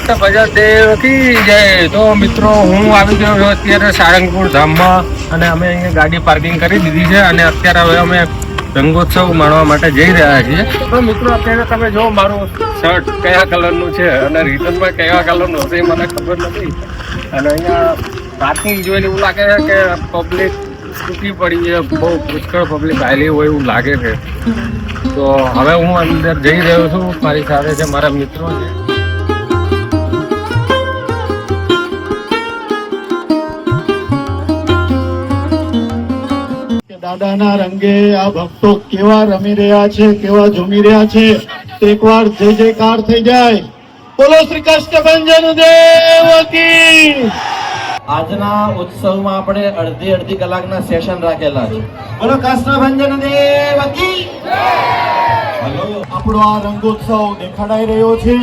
કૃષ્ણ ભજન દેવ કી જય। તો મિત્રો હું આવી ગયો છું અત્યારે સારંગપુર ધામમાં અને અમે અહીંયા ગાડી પાર્કિંગ કરી દીધી છે અને અત્યારે હવે અમે રંગોત્સવ માણવા માટે જઈ રહ્યા છીએ। તો મિત્રો અત્યારે તમે જો મારું શર્ટ કયા કલરનું છે અને રિટર્નમાં કયા કલરનું હશે એ મને ખબર નથી અને અહીંયા પાર્કિંગ જોઈને એવું લાગે છે કે પબ્લિક તૂટી પડી છે, બહુ પુષ્કળ પબ્લિક આવેલી હોય એવું લાગે છે। તો હવે હું અંદર જઈ રહ્યો છું, મારી સાથે છે મારા મિત્રો છે। દાદાના રંગે આ ભક્તો કેવા રમી રહ્યા છે, કેવા ઝૂમી રહ્યા છે, એકવાર જય જયકાર થઈ જાય। બોલો શ્રી કૃષ્ણ ભંજન દેવ કી। આજના ઉત્સવમાં આપણે અડધી કલાકના સેશન રાખેલા છે। બોલો કૃષ્ણ ભંજન દેવ કી હલો, આપણો આ રંગોત્સવ દેખાડાઈ રહ્યો છે।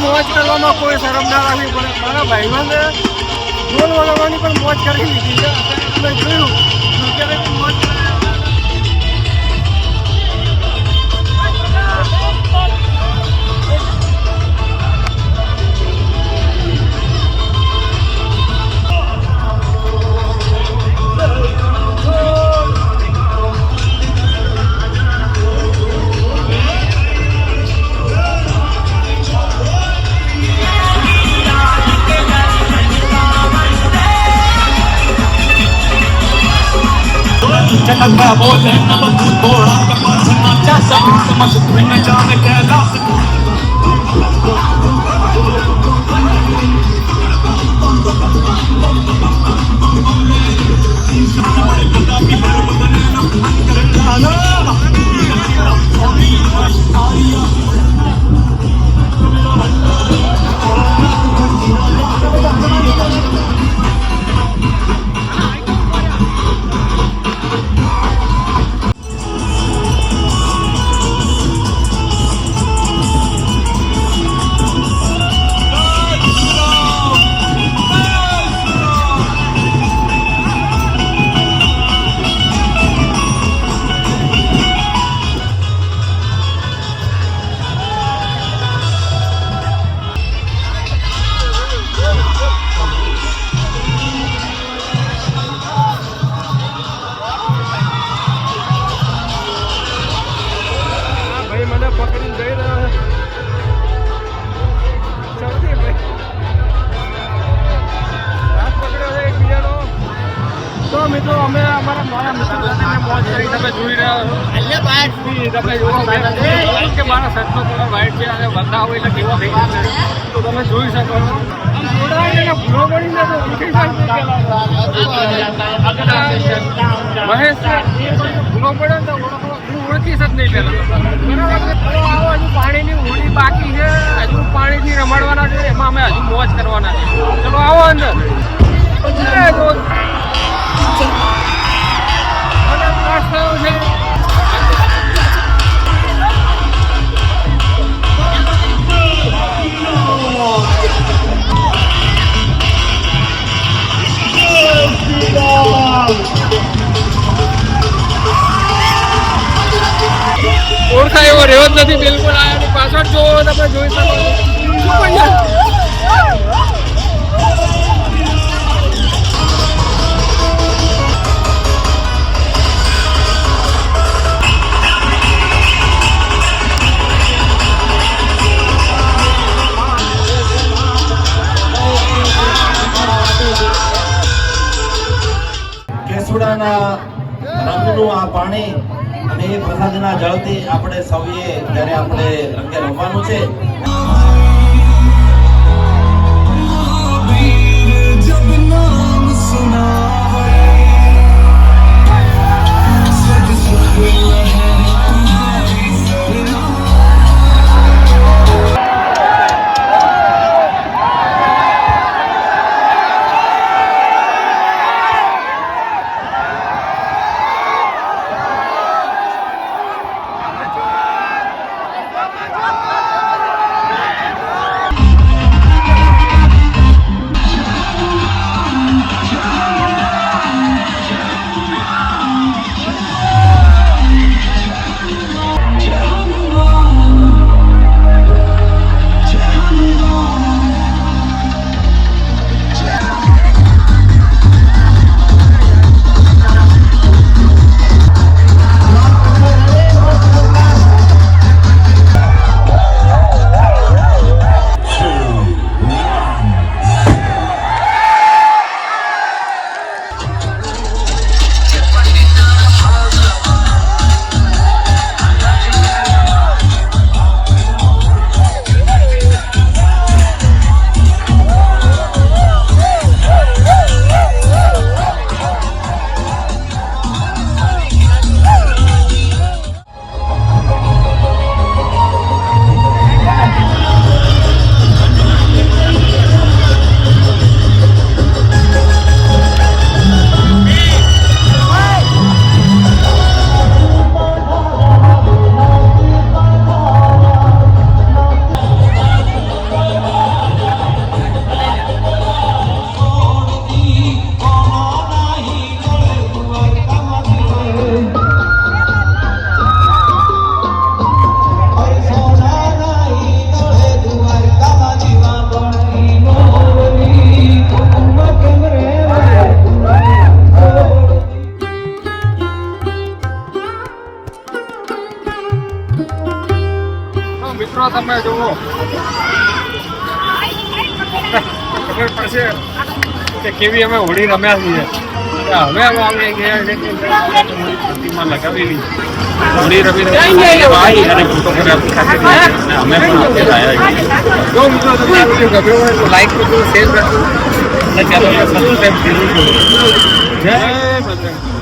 મોજ કરવામાં કોઈ શરમ ના રાખવી પડે। મારા ભાઈઓને ઢોલ વગાડવાની પણ મોજ કરી લીધી છે। આપણે જોયું અત્યારે મોજ चटका बोले नमक थोड़ा समाचा सब समझ न जाने कैलाश પકડીને જઈ રહ્યા છે. ચડતી ભાઈ. હાથ પકડ્યો છે એકબીજાનો. તો મિત્રો અમે અમારા મારા મિત્રો સાથે મોજ કરી તમે જોઈ રહ્યા છો. તમે જુઓ કે મારા શર્ટનો કલર વ્હાઈટ છે અને બતાવો એટલે કેવો થઈ જશે તો તમે જોઈ શકો છો. આમ જોડાઈને ભૂલો પડીને તો ઓળખી શકશે મહેશ ભૂલો પડે ને તો ઓળખીશ જ નહીં પહેલાં. બરાબર ચલો આવો હજુ પાણીની હોળી બાકી છે હજુ પાણીથી રમાડવાના છે એમાં અમે હજુ મોજ કરવાના છે. ચલો આવો અંદર. અને પાસ થયો છે. ઓળખાય એવો રહ્યો જ નથી બિલકુલ. આની પાછળ જો તમે જોઈ શકો છો. કેસુડાના રંગનું આ પાણી અને એ પ્રસાદના જળથી આપણે સૌએ જ્યારે આપણે રંગે રમવાનું છે. जब नाम सुनावे सद सुख लहे तुम्हारी सरना. મિત્રો તમે જુઓ ખબર પડશે કે કેવી અમે હોળી રમ્યા છીએ. હવે અમે આવી ગયા છે કે પ્રતિમા લગાવેલી હોળી રમી અને ફોટોગ્રાફી સાથે અમે પણ અત્યારે આવ્યા છીએ. જો મિત્રો તમને આ વિડીયો ગમ્યો હોય તો લાઈક કરજો, શેર કરજો અને ચેનલને સબસ્ક્રાઈબ કરજો. જય બજરંગ.